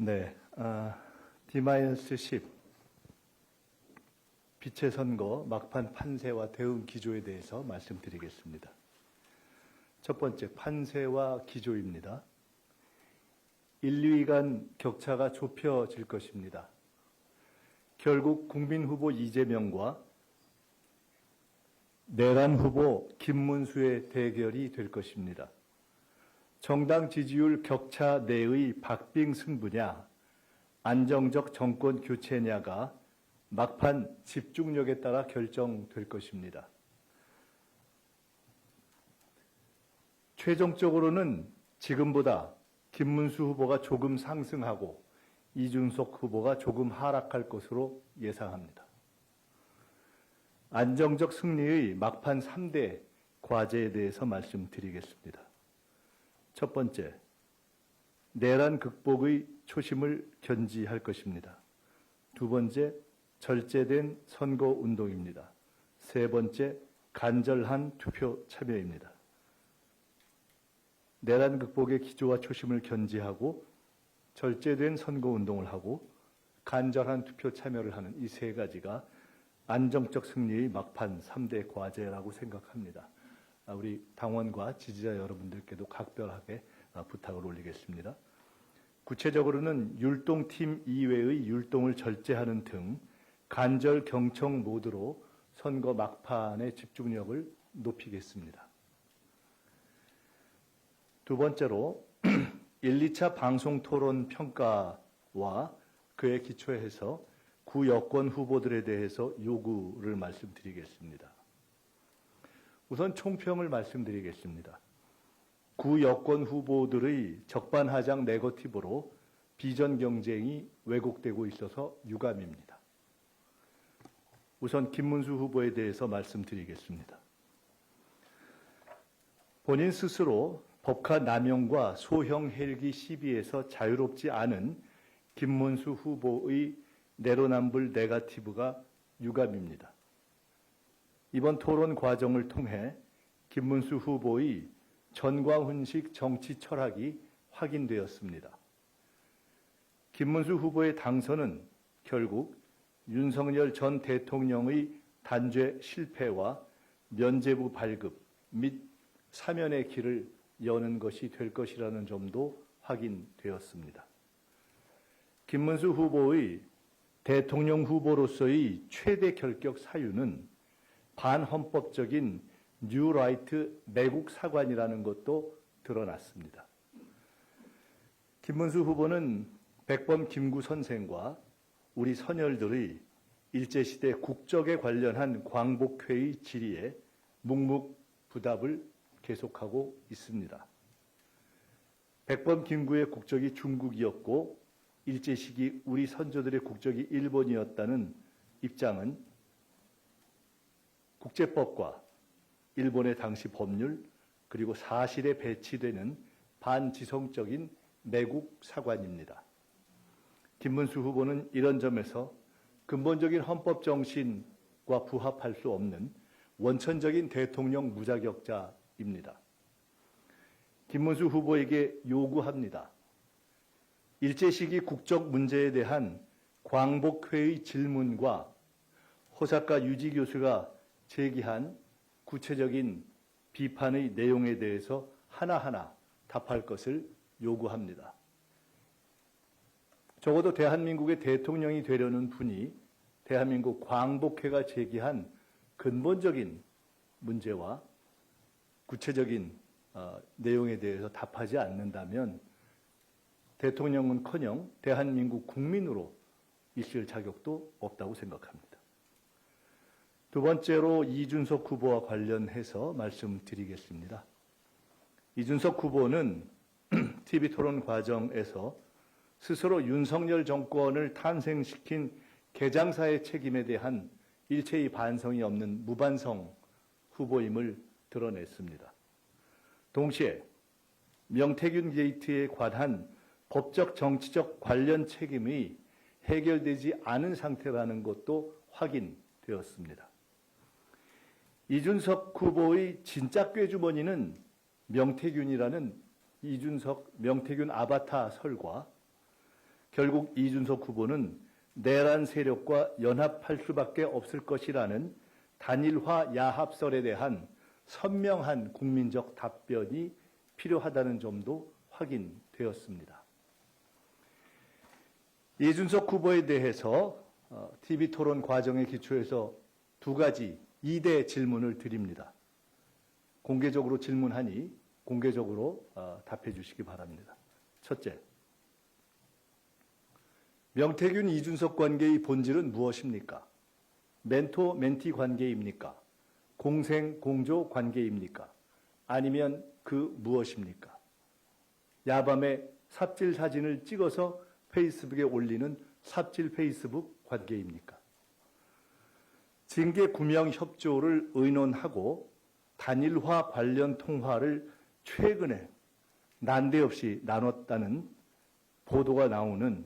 네, D-10 빛의 선거 막판 판세와 대응 기조에 대해서 말씀드리겠습니다. 첫 번째, 판세와 기조입니다. 1, 2위 간 격차가 좁혀질 것입니다. 결국 국민 후보 이재명과 내란 후보 김문수의 대결이 될 것입니다. 정당 지지율 격차 내의 박빙 승부냐, 안정적 정권 교체냐가 막판 집중력에 따라 결정될 것입니다. 최종적으로는 지금보다 김문수 후보가 조금 상승하고 이준석 후보가 조금 하락할 것으로 예상합니다. 안정적 승리의 막판 3대 과제에 대해서 말씀드리겠습니다. 첫 번째, 내란 극복의 초심을 견지할 것입니다. 두 번째, 절제된 선거운동입니다. 세 번째, 간절한 투표 참여입니다. 내란 극복의 기조와 초심을 견지하고 절제된 선거운동을 하고 간절한 투표 참여를 하는 이 세 가지가 안정적 승리의 막판 3대 과제라고 생각합니다. 우리 당원과 지지자 여러분들께도 각별하게 부탁을 올리겠습니다. 구체적으로는 율동팀 이외의 율동을 절제하는 등 간절 경청 모드로 선거 막판의 집중력을 높이겠습니다. 두 번째로 1, 2차 방송 토론 평가와 그에 기초해서 구 여권 후보들에 대해서 요구를 말씀드리겠습니다. 우선 총평을 말씀드리겠습니다. 구 여권 후보들의 적반하장 네거티브로 비전 경쟁이 왜곡되고 있어서 유감입니다. 우선 김문수 후보에 대해서 말씀드리겠습니다. 본인 스스로 법카 남용과 소형 헬기 시비에서 자유롭지 않은 김문수 후보의 내로남불 네거티브가 유감입니다. 이번 토론 과정을 통해 김문수 후보의 전광훈식 정치 철학이 확인되었습니다. 김문수 후보의 당선은 결국 윤석열 전 대통령의 단죄 실패와 면죄부 발급 및 사면의 길을 여는 것이 될 것이라는 점도 확인되었습니다. 김문수 후보의 대통령 후보로서의 최대 결격 사유는 반헌법적인 뉴라이트 매국 사관이라는 것도 드러났습니다. 김문수 후보는 백범 김구 선생과 우리 선열들의 일제시대 국적에 관련한 광복회의 질의에 묵묵부답을 계속하고 있습니다. 백범 김구의 국적이 중국이었고 일제 시기 우리 선조들의 국적이 일본이었다는 입장은 국제법과 일본의 당시 법률 그리고 사실에 배치되는 반지성적인 매국 사관입니다. 김문수 후보는 이런 점에서 근본적인 헌법 정신과 부합할 수 없는 원천적인 대통령 무자격자입니다. 김문수 후보에게 요구합니다. 일제시기 국적 문제에 대한 광복회의 질문과 호사카 유지 교수가 제기한 구체적인 비판의 내용에 대해서 하나하나 답할 것을 요구합니다. 적어도 대한민국의 대통령이 되려는 분이 대한민국 광복회가 제기한 근본적인 문제와 구체적인 내용에 대해서 답하지 않는다면 대통령은커녕 대한민국 국민으로 있을 자격도 없다고 생각합니다. 두 번째로 이준석 후보와 관련해서 말씀드리겠습니다. 이준석 후보는 TV토론 과정에서 스스로 윤석열 정권을 탄생시킨 개장사의 책임에 대한 일체의 반성이 없는 무반성 후보임을 드러냈습니다. 동시에 명태균 게이트에 관한 법적 정치적 관련 책임이 해결되지 않은 상태라는 것도 확인되었습니다. 이준석 후보의 진짜 꾀주머니는 명태균이라는 명태균 아바타 설과 결국 이준석 후보는 내란 세력과 연합할 수밖에 없을 것이라는 단일화 야합설에 대한 선명한 국민적 답변이 필요하다는 점도 확인되었습니다. 이준석 후보에 대해서 TV토론 과정에 기초해서 두 가지 2대 질문을 드립니다. 공개적으로 질문하니 공개적으로 답해 주시기 바랍니다. 첫째, 명태균 이준석 관계의 본질은 무엇입니까? 멘토 멘티 관계입니까? 공생 공조 관계입니까? 아니면 그 무엇입니까? 야밤에 삽질 사진을 찍어서 페이스북에 올리는 삽질 페이스북 관계입니까? 징계 구명 협조를 의논하고 단일화 관련 통화를 최근에 난데없이 나눴다는 보도가 나오는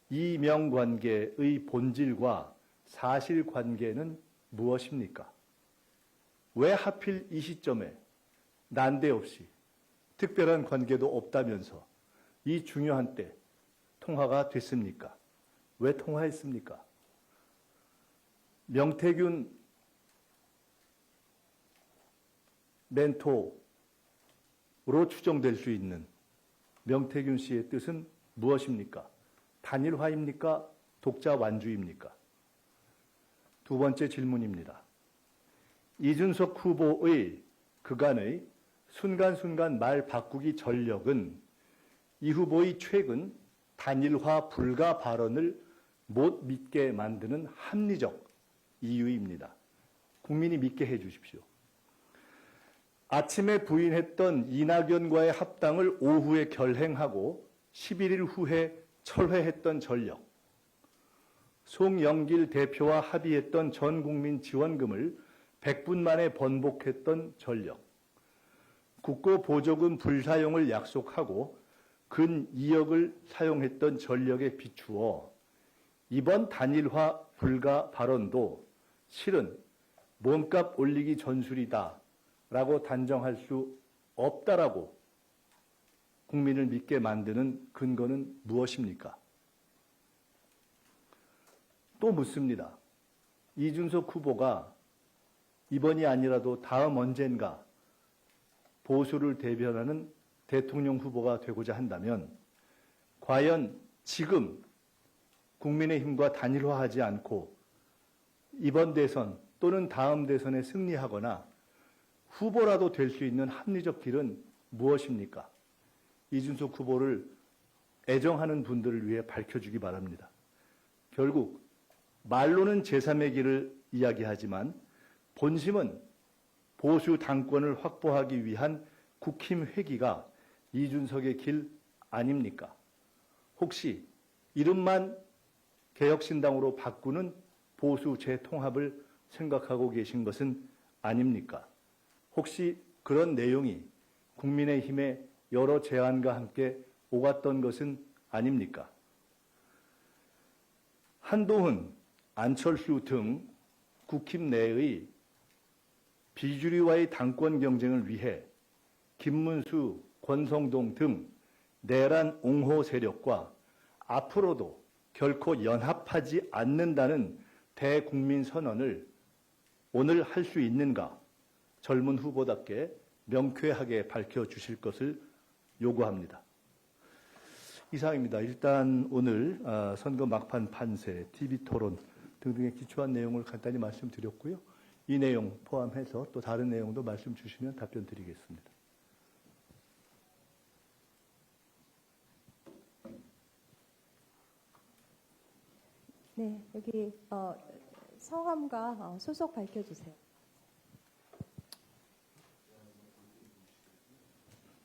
이명 관계의 본질과 사실관계는 무엇입니까? 왜 하필 이 시점에 난데없이 특별한 관계도 없다면서 이 중요한 때 통화가 됐습니까? 왜 통화했습니까? 명태균 멘토로 추정될 수 있는 명태균 씨의 뜻은 무엇입니까? 단일화입니까? 독자 완주입니까? 두 번째 질문입니다. 이준석 후보의 그간의 순간순간 말 바꾸기 전력은 이 후보의 최근 단일화 불가 발언을 못 믿게 만드는 합리적 이유입니다. 국민이 믿게 해 주십시오. 아침에 부인했던 이낙연과의 합당을 오후에 결행하고 11일 후에 철회했던 전력, 송영길 대표와 합의했던 전국민 지원금을 100분 만에 번복했던 전력, 국고보조금 불사용을 약속하고 근 2억을 사용했던 전력에 비추어 이번 단일화 불가 발언도 실은 몸값 올리기 전술이다 라고 단정할 수 없다라고 국민을 믿게 만드는 근거는 무엇입니까? 또 묻습니다. 이준석 후보가 이번이 아니라도 다음 언젠가 보수를 대변하는 대통령 후보가 되고자 한다면 과연 지금 국민의힘과 단일화하지 않고 이번 대선 또는 다음 대선에 승리하거나 후보라도 될 수 있는 합리적 길은 무엇입니까? 이준석 후보를 애정하는 분들을 위해 밝혀주기 바랍니다. 결국 말로는 제3의 길을 이야기하지만 본심은 보수 당권을 확보하기 위한 국힘 회기가 이준석의 길 아닙니까? 혹시 이름만 개혁신당으로 바꾸는 보수 재통합을 생각하고 계신 것은 아닙니까? 혹시 그런 내용이 국민의힘의 여러 제안과 함께 오갔던 것은 아닙니까? 한동훈, 안철수 등 국힘 내의 비주류와의 당권 경쟁을 위해 김문수, 권성동 등 내란 옹호 세력과 앞으로도 결코 연합하지 않는다는 대국민 선언을 오늘 할 수 있는가? 젊은 후보답게 명쾌하게 밝혀주실 것을 요구합니다. 이상입니다. 일단 오늘 선거 막판 판세, TV토론 등등의 기초한 내용을 간단히 말씀드렸고요. 이 내용 포함해서 또 다른 내용도 말씀 주시면 답변 드리겠습니다. 네, 여기 성함과 소속 밝혀주세요.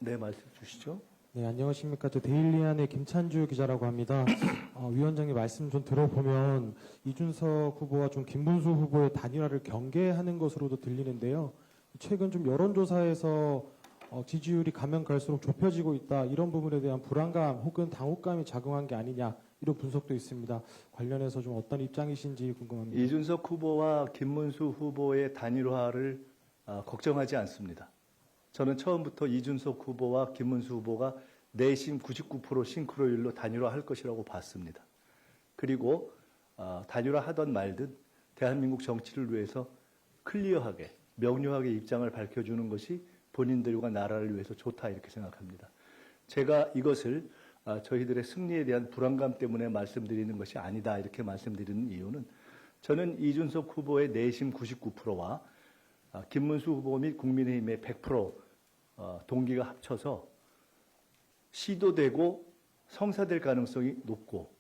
네, 말씀 주시죠. 네, 안녕하십니까. 저 데일리안의 김찬주 기자라고 합니다. 위원장님 말씀 좀 들어보면 이준석 후보와 좀 김문수 후보의 단일화를 경계하는 것으로도 들리는데요. 최근 좀 여론조사에서 지지율이 가면 갈수록 좁혀지고 있다. 이런 부분에 대한 불안감 혹은 당혹감이 작용한 게 아니냐. 이런 분석도 있습니다. 관련해서 좀 어떤 입장이신지 궁금합니다. 이준석 후보와 김문수 후보의 단일화를 걱정하지 않습니다. 저는 처음부터 이준석 후보와 김문수 후보가 내심 99% 싱크로율로 단일화할 것이라고 봤습니다. 그리고 단일화하던 말든 대한민국 정치를 위해서 클리어하게 명료하게 입장을 밝혀주는 것이 본인들과 나라를 위해서 좋다 이렇게 생각합니다. 제가 이것을 저희들의 승리에 대한 불안감 때문에 말씀드리는 것이 아니다 이렇게 말씀드리는 이유는 저는 이준석 후보의 내심 99%와 김문수 후보 및 국민의힘의 100% 동기가 합쳐서 시도되고 성사될 가능성이 높고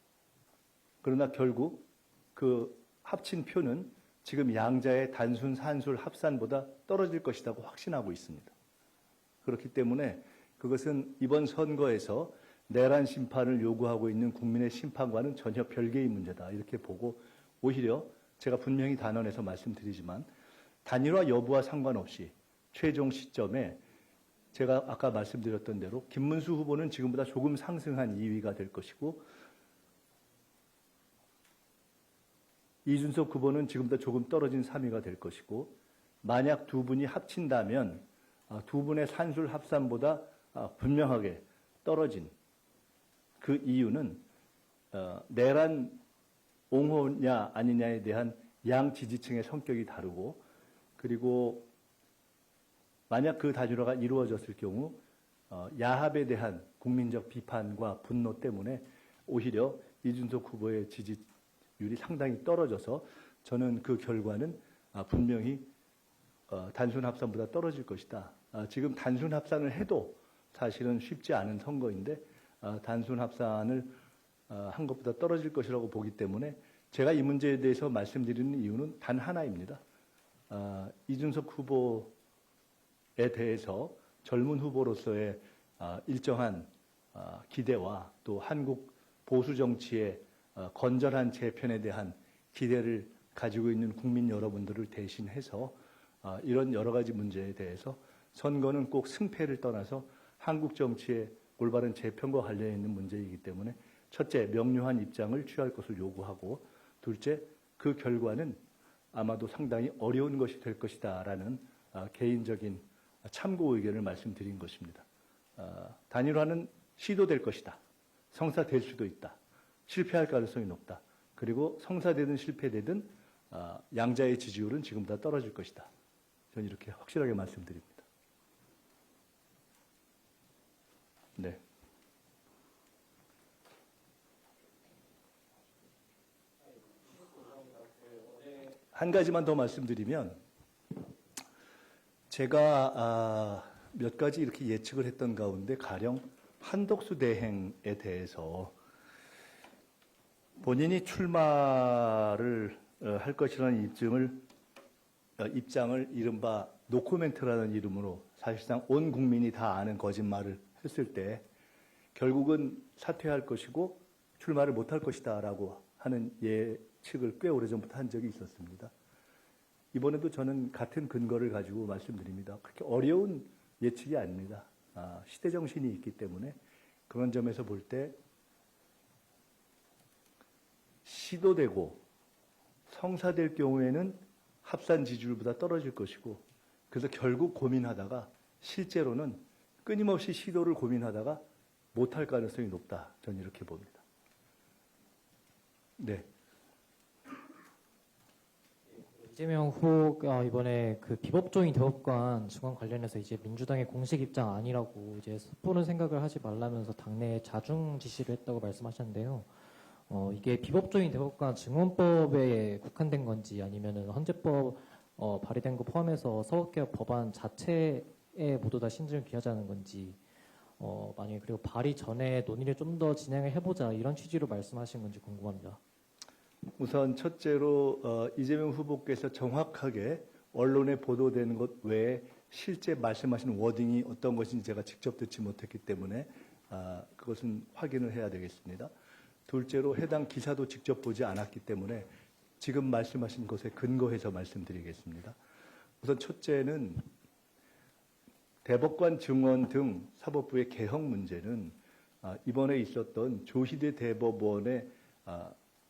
그러나 결국 그 합친 표는 지금 양자의 단순 산술 합산보다 떨어질 것이라고 확신하고 있습니다. 그렇기 때문에 그것은 이번 선거에서 내란 심판을 요구하고 있는 국민의 심판과는 전혀 별개의 문제다 이렇게 보고 오히려 제가 분명히 단언해서 말씀드리지만 단일화 여부와 상관없이 최종 시점에 제가 아까 말씀드렸던 대로 김문수 후보는 지금보다 조금 상승한 2위가 될 것이고 이준석 후보는 지금보다 조금 떨어진 3위가 될 것이고 만약 두 분이 합친다면 두 분의 산술 합산보다 분명하게 떨어진 그 이유는 내란 옹호냐 아니냐에 대한 양 지지층의 성격이 다르고 그리고 만약 그 단일화가 이루어졌을 경우 야합에 대한 국민적 비판과 분노 때문에 오히려 이준석 후보의 지지율이 상당히 떨어져서 저는 그 결과는 분명히 단순 합산보다 떨어질 것이다. 지금 단순 합산을 해도 사실은 쉽지 않은 선거인데 단순 합산을 한 것보다 떨어질 것이라고 보기 때문에 제가 이 문제에 대해서 말씀드리는 이유는 단 하나입니다. 이준석 후보에 대해서 젊은 후보로서의 일정한 기대와 또 한국 보수 정치의 건전한 재편에 대한 기대를 가지고 있는 국민 여러분들을 대신해서 이런 여러 가지 문제에 대해서 선거는 꼭 승패를 떠나서 한국 정치의 올바른 재편과 관련해 있는 문제이기 때문에 첫째, 명료한 입장을 취할 것을 요구하고 둘째, 그 결과는 아마도 상당히 어려운 것이 될 것이다라는 개인적인 참고 의견을 말씀드린 것입니다. 단일화는 시도될 것이다. 성사될 수도 있다. 실패할 가능성이 높다. 그리고 성사되든 실패되든 양자의 지지율은 지금보다 떨어질 것이다. 저는 이렇게 확실하게 말씀드립니다. 네. 한 가지만 더 말씀드리면 제가 몇 가지 이렇게 예측을 했던 가운데 가령 한덕수 대행에 대해서 본인이 출마를 할 것이라는 입장을 이른바 노코멘트라는 이름으로 사실상 온 국민이 다 아는 거짓말을 했을 때 결국은 사퇴할 것이고 출마를 못할 것이다라고 하는 예측을 꽤 오래전부터 한 적이 있었습니다. 이번에도 저는 같은 근거를 가지고 말씀드립니다. 그렇게 어려운 예측이 아닙니다. 시대 정신이 있기 때문에 그런 점에서 볼 때 시도되고 성사될 경우에는 합산 지지율보다 떨어질 것이고 그래서 결국 고민하다가 실제로는 끊임없이 시도를 고민하다가 못할 가능성이 높다. 저는 이렇게 봅니다. 네. 이재명 후보가 이번에 그 비법조인 대법관 증언 관련해서 이제 민주당의 공식 입장 아니라고 이제 섣부른 생각을 하지 말라면서 당내에 자중 지시를 했다고 말씀하셨는데요. 이게 비법조인 대법관 증언법에 국한된 건지 아니면은 헌재법 발의된 거 포함해서 서울개혁 법안 자체에 모두 다 신증을 기하자는 건지 만약에 그리고 발의 전에 논의를 좀 더 진행을 해보자 이런 취지로 말씀하신 건지 궁금합니다. 우선 첫째로 이재명 후보께서 정확하게 언론에 보도되는 것 외에 실제 말씀하신 워딩이 어떤 것인지 제가 직접 듣지 못했기 때문에 그것은 확인을 해야 되겠습니다. 둘째로 해당 기사도 직접 보지 않았기 때문에 지금 말씀하신 것에 근거해서 말씀드리겠습니다. 우선 첫째는 대법관 증언 등 사법부의 개혁 문제는 이번에 있었던 조희대 대법원의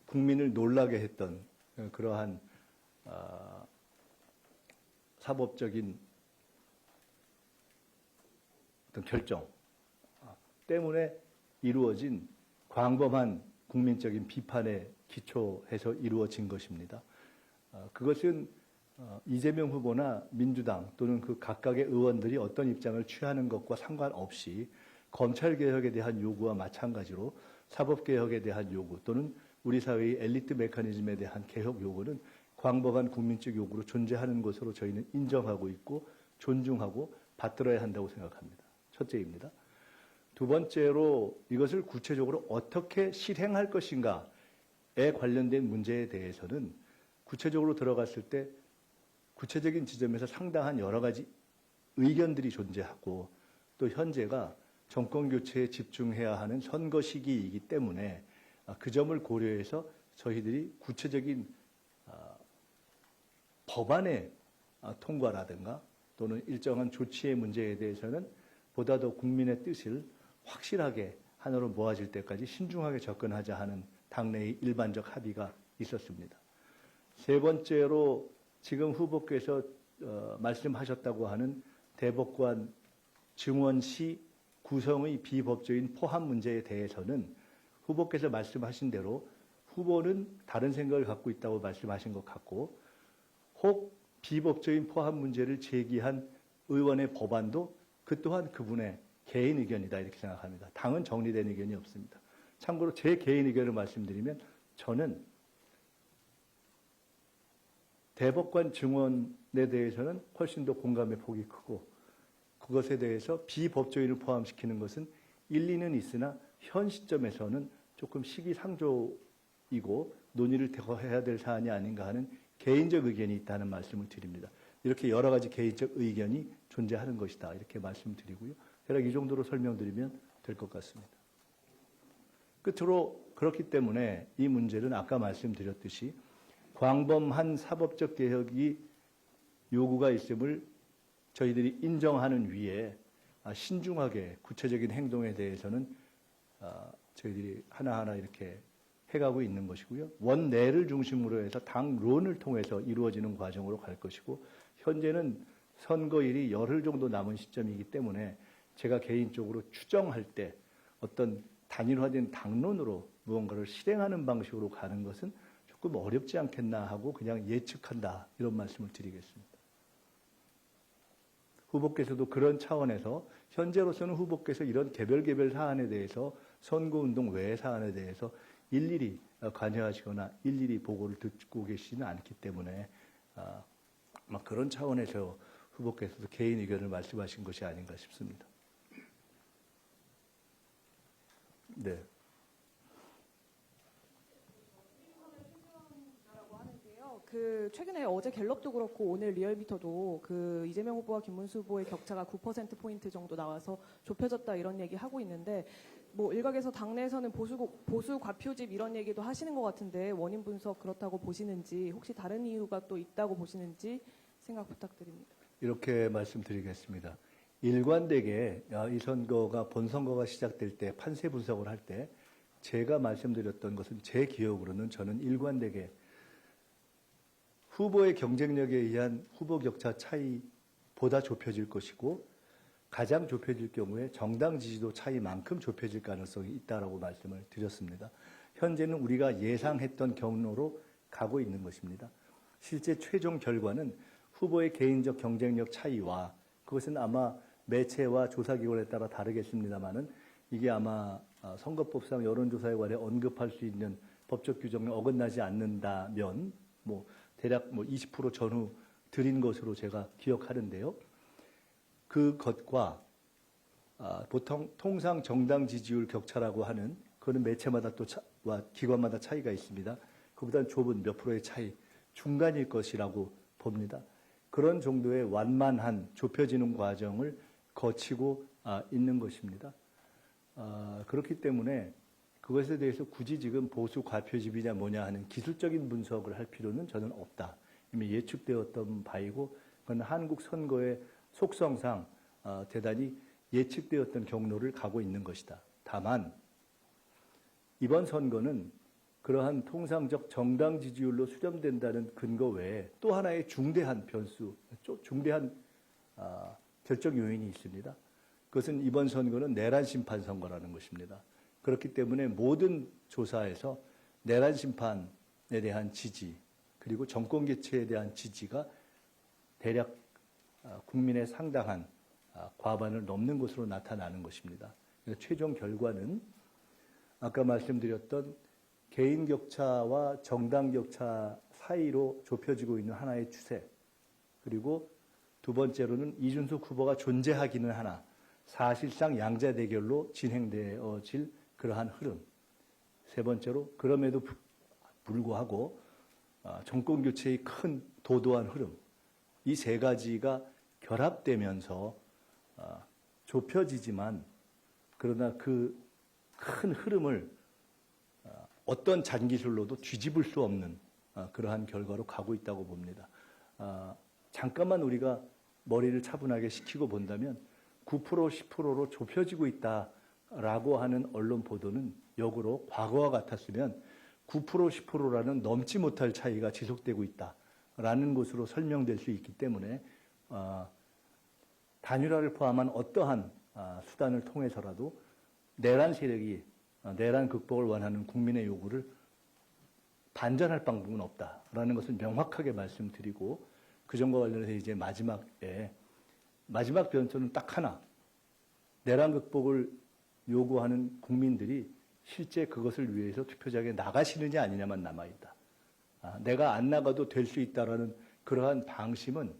국민을 놀라게 했던 그러한 사법적인 어떤 결정, 때문에 이루어진 광범한 국민적인 비판에 기초해서 이루어진 것입니다. 그것은 이재명 후보나 민주당 또는 그 각각의 의원들이 어떤 입장을 취하는 것과 상관없이 검찰개혁에 대한 요구와 마찬가지로 사법개혁에 대한 요구 또는 우리 사회의 엘리트 메커니즘에 대한 개혁 요구는 광범한 국민적 요구로 존재하는 것으로 저희는 인정하고 있고 존중하고 받들어야 한다고 생각합니다. 첫째입니다. 두 번째로 이것을 구체적으로 어떻게 실행할 것인가에 관련된 문제에 대해서는 구체적으로 들어갔을 때 구체적인 지점에서 상당한 여러 가지 의견들이 존재하고 또 현재가 정권 교체에 집중해야 하는 선거 시기이기 때문에 그 점을 고려해서 저희들이 구체적인 법안의 통과라든가 또는 일정한 조치의 문제에 대해서는 보다 더 국민의 뜻을 확실하게 하나로 모아질 때까지 신중하게 접근하자 하는 당내의 일반적 합의가 있었습니다. 세 번째로 지금 후보께서 말씀하셨다고 하는 대법관 증원시 구성의 비법조인 포함 문제에 대해서는 후보께서 말씀하신 대로 후보는 다른 생각을 갖고 있다고 말씀하신 것 같고 혹 비법조인 포함 문제를 제기한 의원의 법안도 그 또한 그분의 개인 의견이다 이렇게 생각합니다. 당은 정리된 의견이 없습니다. 참고로 제 개인 의견을 말씀드리면 저는 대법관 증언에 대해서는 훨씬 더 공감의 폭이 크고 그것에 대해서 비법조인을 포함시키는 것은 일리는 있으나 현 시점에서는 조금 시기상조이고 논의를 더 해야 될 사안이 아닌가 하는 개인적 의견이 있다는 말씀을 드립니다. 이렇게 여러 가지 개인적 의견이 존재하는 것이다 이렇게 말씀드리고요. 대략 이 정도로 설명드리면 될 것 같습니다. 끝으로 그렇기 때문에 이 문제는 아까 말씀드렸듯이 광범한 사법적 개혁이 요구가 있음을 저희들이 인정하는 위에 신중하게 구체적인 행동에 대해서는 저희들이 하나하나 이렇게 해가고 있는 것이고요. 원내를 중심으로 해서 당론을 통해서 이루어지는 과정으로 갈 것이고 현재는 선거일이 열흘 정도 남은 시점이기 때문에 제가 개인적으로 추정할 때 어떤 단일화된 당론으로 무언가를 실행하는 방식으로 가는 것은 조금 어렵지 않겠나 하고 그냥 예측한다 이런 말씀을 드리겠습니다. 후보께서도 그런 차원에서 현재로서는 후보께서 이런 개별 사안에 대해서 선거운동 외의 사안에 대해서 일일이 관여하시거나 일일이 보고를 듣고 계시지는 않기 때문에 아마 그런 차원에서 후보께서도 개인 의견을 말씀하신 것이 아닌가 싶습니다. 네. 그 최근에 어제 갤럽도 그렇고 오늘 리얼미터도 그 이재명 후보와 김문수 후보의 격차가 9%포인트 정도 나와서 좁혀졌다 이런 얘기 하고 있는데 뭐 일각에서 당내에서는 보수 과표집 이런 얘기도 하시는 것 같은데 원인 분석 그렇다고 보시는지 혹시 다른 이유가 또 있다고 보시는지 생각 부탁드립니다. 이렇게 말씀드리겠습니다. 일관되게 이 선거가 본선거가 시작될 때 판세 분석을 할 때 제가 말씀드렸던 것은 제 기억으로는 저는 일관되게 후보의 경쟁력에 의한 후보 격차 차이보다 좁혀질 것이고 가장 좁혀질 경우에 정당 지지도 차이만큼 좁혀질 가능성이 있다라고 말씀을 드렸습니다. 현재는 우리가 예상했던 경로로 가고 있는 것입니다. 실제 최종 결과는 후보의 개인적 경쟁력 차이와 그것은 아마 매체와 조사기관에 따라 다르겠습니다만은 이게 아마 선거법상 여론조사에 관해 언급할 수 있는 법적 규정에 어긋나지 않는다면 대략 20% 전후 드린 것으로 제가 기억하는데요. 그것과 보통 통상 정당 지지율 격차라고 하는 그거는 매체마다 또 기관마다 차이가 있습니다. 그보다는 좁은 몇 프로의 차이 중간일 것이라고 봅니다. 그런 정도의 완만한 좁혀지는 과정을 거치고 있는 것입니다. 그렇기 때문에 그것에 대해서 굳이 지금 보수 과표집이냐 뭐냐 하는 기술적인 분석을 할 필요는 저는 없다. 이미 예측되었던 바이고 그건 한국 선거의 속성상 대단히 예측되었던 경로를 가고 있는 것이다. 다만 이번 선거는 그러한 통상적 정당 지지율로 수렴된다는 근거 외에 또 하나의 중대한 변수, 중대한 결정 요인이 있습니다. 그것은 이번 선거는 내란 심판 선거라는 것입니다. 그렇기 때문에 모든 조사에서 내란 심판에 대한 지지 그리고 정권 교체에 대한 지지가 대략 국민의 상당한 과반을 넘는 것으로 나타나는 것입니다. 그래서 최종 결과는 아까 말씀드렸던 개인 격차와 정당 격차 사이로 좁혀지고 있는 하나의 추세, 그리고 두 번째로는 이준석 후보가 존재하기는 하나 사실상 양자 대결로 진행되어질 그러한 흐름, 세 번째로 그럼에도 불구하고 정권 교체의 큰 도도한 흐름, 이 세 가지가 결합되면서 좁혀지지만 그러나 그 큰 흐름을 어떤 잔기술로도 뒤집을 수 없는 그러한 결과로 가고 있다고 봅니다. 잠깐만 우리가 머리를 차분하게 식히고 본다면 9% 10%로 좁혀지고 있다라고 하는 언론 보도는 역으로 과거와 같았으면 9% 10%라는 넘지 못할 차이가 지속되고 있다라는 것으로 설명될 수 있기 때문에 단일화를 포함한 어떠한 수단을 통해서라도 내란 세력이 내란 극복을 원하는 국민의 요구를 반전할 방법은 없다라는 것을 명확하게 말씀드리고, 그 점과 관련해서 이제 마지막 변수는 딱 하나, 내란 극복을 요구하는 국민들이 실제 그것을 위해서 투표장에 나가시느냐 아니냐만 남아있다. 내가 안 나가도 될 수 있다라는 그러한 방심은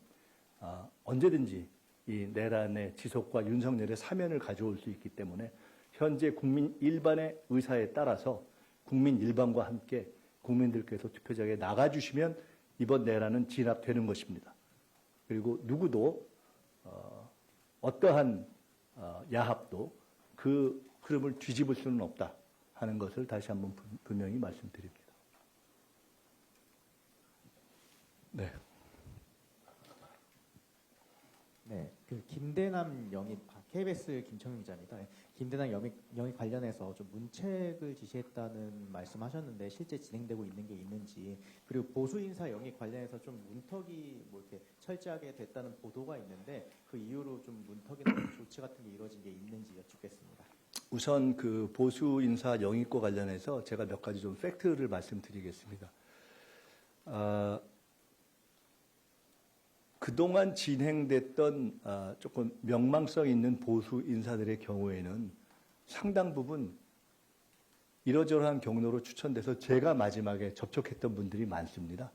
언제든지 이 내란의 지속과 윤석열의 사면을 가져올 수 있기 때문에 현재 국민 일반의 의사에 따라서 국민 일반과 함께 국민들께서 투표장에 나가주시면 이번 내란은 진압되는 것입니다. 그리고 누구도 어떠한 야합도 그 흐름을 뒤집을 수는 없다 하는 것을 다시 한번 분명히 말씀드립니다. 네. 네, 그 김대남 영입, KBS 김청윤 기자입니다. 김대남 영입 관련해서 좀 문책을 지시했다는 말씀하셨는데 실제 진행되고 있는 게 있는지, 그리고 보수 인사 영입 관련해서 좀 문턱이 뭐 이렇게 철저하게 됐다는 보도가 있는데 그 이후로 좀 문턱이나 조치 같은 게 이루어진 게 있는지 여쭙겠습니다. 우선 그 보수 인사 영입과 관련해서 제가 몇 가지 좀 팩트를 말씀드리겠습니다. 그동안 진행됐던 조금 명망성 있는 보수 인사들의 경우에는 상당 부분 이러저러한 경로로 추천돼서 제가 마지막에 접촉했던 분들이 많습니다.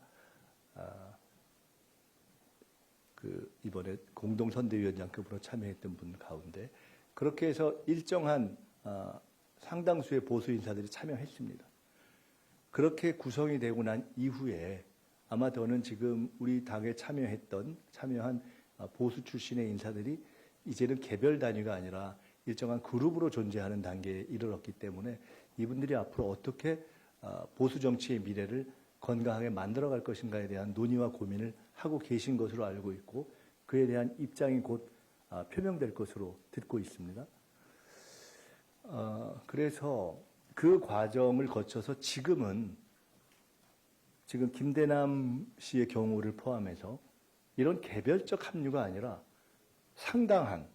그 이번에 공동선대위원장급으로 참여했던 분 가운데 그렇게 해서 일정한 상당수의 보수 인사들이 참여했습니다. 그렇게 구성이 되고 난 이후에 아마 저는 지금 우리 당에 참여한 보수 출신의 인사들이 이제는 개별 단위가 아니라 일정한 그룹으로 존재하는 단계에 이르렀기 때문에 이분들이 앞으로 어떻게 보수 정치의 미래를 건강하게 만들어갈 것인가에 대한 논의와 고민을 하고 계신 것으로 알고 있고, 그에 대한 입장이 곧 표명될 것으로 듣고 있습니다. 그래서 그 과정을 거쳐서 지금 김대남 씨의 경우를 포함해서 이런 개별적 합류가 아니라 상당한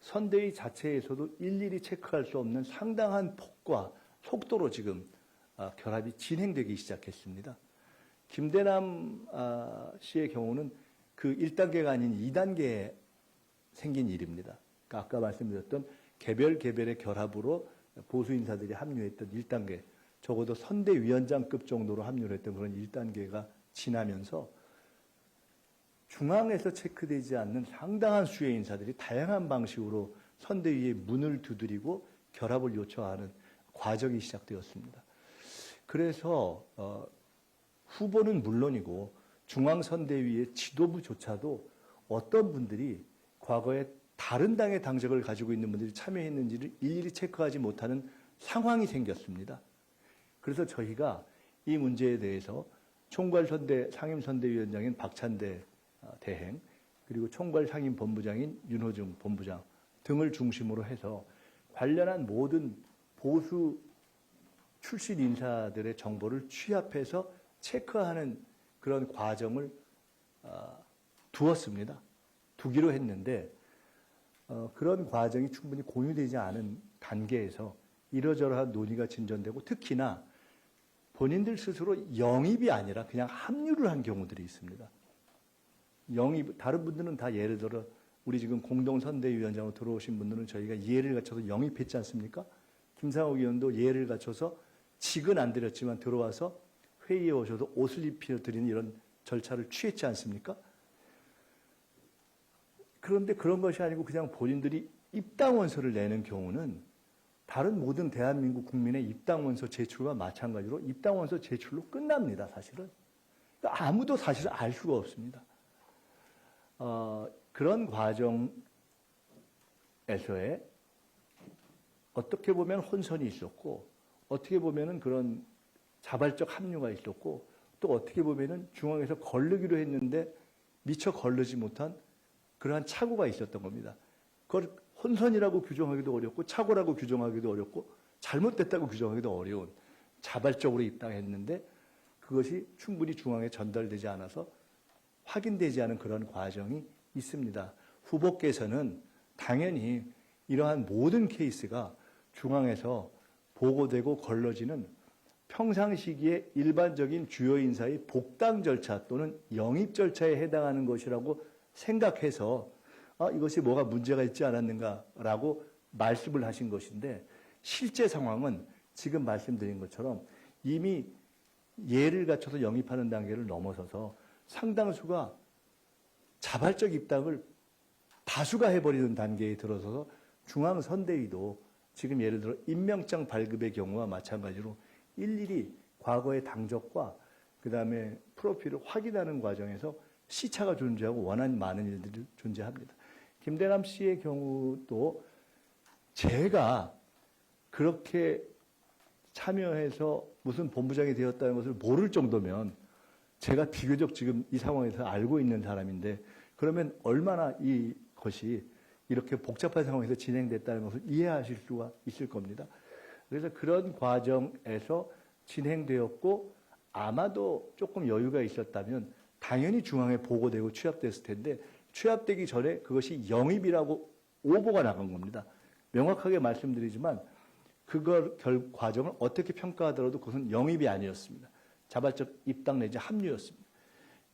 선대위 자체에서도 일일이 체크할 수 없는 상당한 폭과 속도로 지금 결합이 진행되기 시작했습니다. 김대남 씨의 경우는 그 1단계가 아닌 2단계에 생긴 일입니다. 그러니까 아까 말씀드렸던 개별의 결합으로 보수 인사들이 합류했던 1단계, 적어도 선대위원장급 정도로 합류를 했던 그런 1단계가 지나면서 중앙에서 체크되지 않는 상당한 수의 인사들이 다양한 방식으로 선대위의 문을 두드리고 결합을 요청하는 과정이 시작되었습니다. 그래서 후보는 물론이고 중앙선대위의 지도부조차도 어떤 분들이 과거에 다른 당의 당적을 가지고 있는 분들이 참여했는지를 일일이 체크하지 못하는 상황이 생겼습니다. 그래서 저희가 이 문제에 대해서 상임선대위원장인 박찬대 대행, 그리고 총괄 상임본부장인 윤호중 본부장 등을 중심으로 해서 관련한 모든 보수 출신 인사들의 정보를 취합해서 체크하는 그런 과정을 두기로 했는데 그런 과정이 충분히 공유되지 않은 단계에서 이러저러한 논의가 진전되고 특히나 본인들 스스로 영입이 아니라 그냥 합류를 한 경우들이 있습니다. 영입, 다른 분들은 다 예를 들어 우리 지금 공동선대위원장으로 들어오신 분들은 저희가 예를 갖춰서 영입했지 않습니까? 김상욱 의원도 예를 갖춰서 직은 안 드렸지만 들어와서 회의에 오셔서 옷을 입혀드리는 이런 절차를 취했지 않습니까? 그런데 그런 것이 아니고 그냥 본인들이 입당원서를 내는 경우는 다른 모든 대한민국 국민의 입당원서 제출과 마찬가지로 입당원서 제출로 끝납니다, 사실은. 그러니까 아무도 사실 알 수가 없습니다. 그런 과정에서의 어떻게 보면 혼선이 있었고, 어떻게 보면은 그런 자발적 합류가 있었고, 또 어떻게 보면은 중앙에서 거르기로 했는데 미처 거르지 못한 그러한 착오가 있었던 겁니다. 그걸 혼선이라고 규정하기도 어렵고, 착오라고 규정하기도 어렵고, 잘못됐다고 규정하기도 어려운 자발적으로 입당했는데 그것이 충분히 중앙에 전달되지 않아서 확인되지 않은 그런 과정이 있습니다. 후보께서는 당연히 이러한 모든 케이스가 중앙에서 보고되고 걸러지는 평상시기에 일반적인 주요 인사의 복당 절차 또는 영입 절차에 해당하는 것이라고 생각해서 이것이 뭐가 문제가 있지 않았는가라고 말씀을 하신 것인데 실제 상황은 지금 말씀드린 것처럼 이미 예를 갖춰서 영입하는 단계를 넘어서서 상당수가 자발적 입당을 다수가 해버리는 단계에 들어서서 중앙선대위도 지금 예를 들어 임명장 발급의 경우와 마찬가지로 일일이 과거의 당적과 그다음에 프로필을 확인하는 과정에서 시차가 존재하고 워낙 많은 일들이 존재합니다. 김대남 씨의 경우도 제가 그렇게 참여해서 무슨 본부장이 되었다는 것을 모를 정도면 제가 비교적 지금 이 상황에서 알고 있는 사람인데 그러면 얼마나 이것이 이렇게 복잡한 상황에서 진행됐다는 것을 이해하실 수가 있을 겁니다. 그래서 그런 과정에서 진행되었고 아마도 조금 여유가 있었다면 당연히 중앙에 보고되고 취합됐을 텐데 취합되기 전에 그것이 영입이라고 오보가 나간 겁니다. 명확하게 말씀드리지만 그걸 과정을 어떻게 평가하더라도 그것은 영입이 아니었습니다. 자발적 입당 내지 합류였습니다.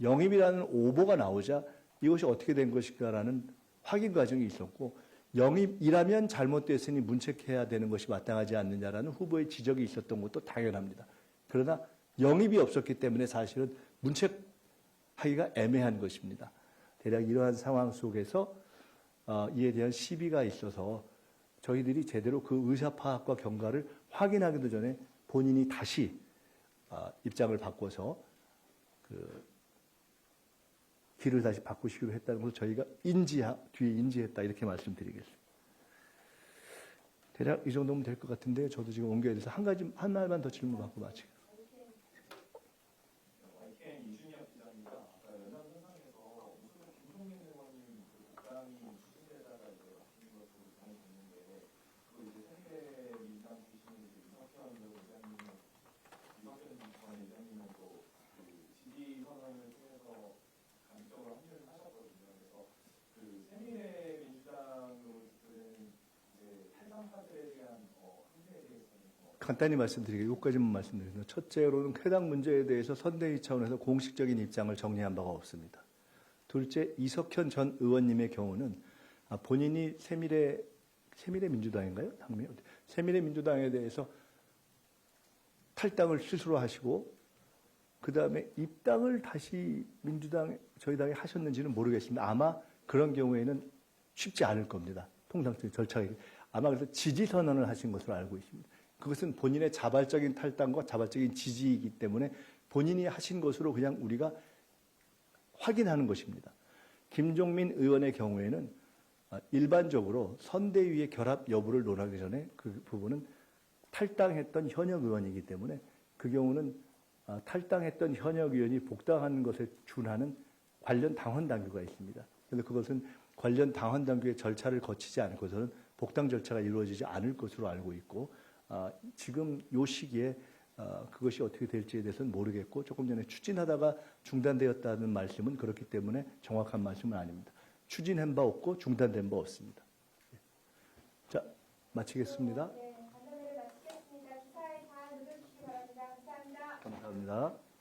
영입이라는 오보가 나오자 이것이 어떻게 된 것일까라는 확인 과정이 있었고 영입이라면 잘못됐으니 문책해야 되는 것이 마땅하지 않느냐라는 후보의 지적이 있었던 것도 당연합니다. 그러나 영입이 없었기 때문에 사실은 문책하기가 애매한 것입니다. 대략 이러한 상황 속에서 이에 대한 시비가 있어서 저희들이 제대로 그 의사 파악과 경과를 확인하기도 전에 본인이 다시 입장을 바꿔서 그 길을 다시 바꾸시기로 했다는 것을 저희가 뒤에 인지했다 이렇게 말씀드리겠습니다. 대략 이 정도면 될 것 같은데 저도 지금 옮겨야 돼서 한 말만 더 질문 받고 마치겠습니다. 간단히 말씀드리겠습니다. 여기까지만 말씀드리겠습니다. 첫째로는 쾌당 문제에 대해서 선대위 차원에서 공식적인 입장을 정리한 바가 없습니다. 둘째, 이석현 전 의원님의 경우는 본인이 새미래민주당인가요? 새미래민주당에 대해서 탈당을 스스로 하시고 그다음에 입당을 다시 저희 당에 하셨는지는 모르겠습니다. 아마 그런 경우에는 쉽지 않을 겁니다. 통상적인 절차가. 아마 그래서 지지 선언을 하신 것으로 알고 있습니다. 그것은 본인의 자발적인 탈당과 자발적인 지지이기 때문에 본인이 하신 것으로 그냥 우리가 확인하는 것입니다. 김종민 의원의 경우에는 일반적으로 선대위의 결합 여부를 논하기 전에 그 부분은 탈당했던 현역 의원이기 때문에 그 경우는 탈당했던 현역 의원이 복당하는 것에 준하는 관련 당헌 당규가 있습니다. 그런데 그것은 관련 당헌 당규의 절차를 거치지 않고서는 복당 절차가 이루어지지 않을 것으로 알고 있고 지금 이 시기에 그것이 어떻게 될지에 대해서는 모르겠고 조금 전에 추진하다가 중단되었다는 말씀은 그렇기 때문에 정확한 말씀은 아닙니다. 추진한 바 없고 중단된 바 없습니다. 마치겠습니다. 네, 간담회를 마치겠습니다. 기사에 잘 늦어주시기 바랍니다. 감사합니다. 감사합니다.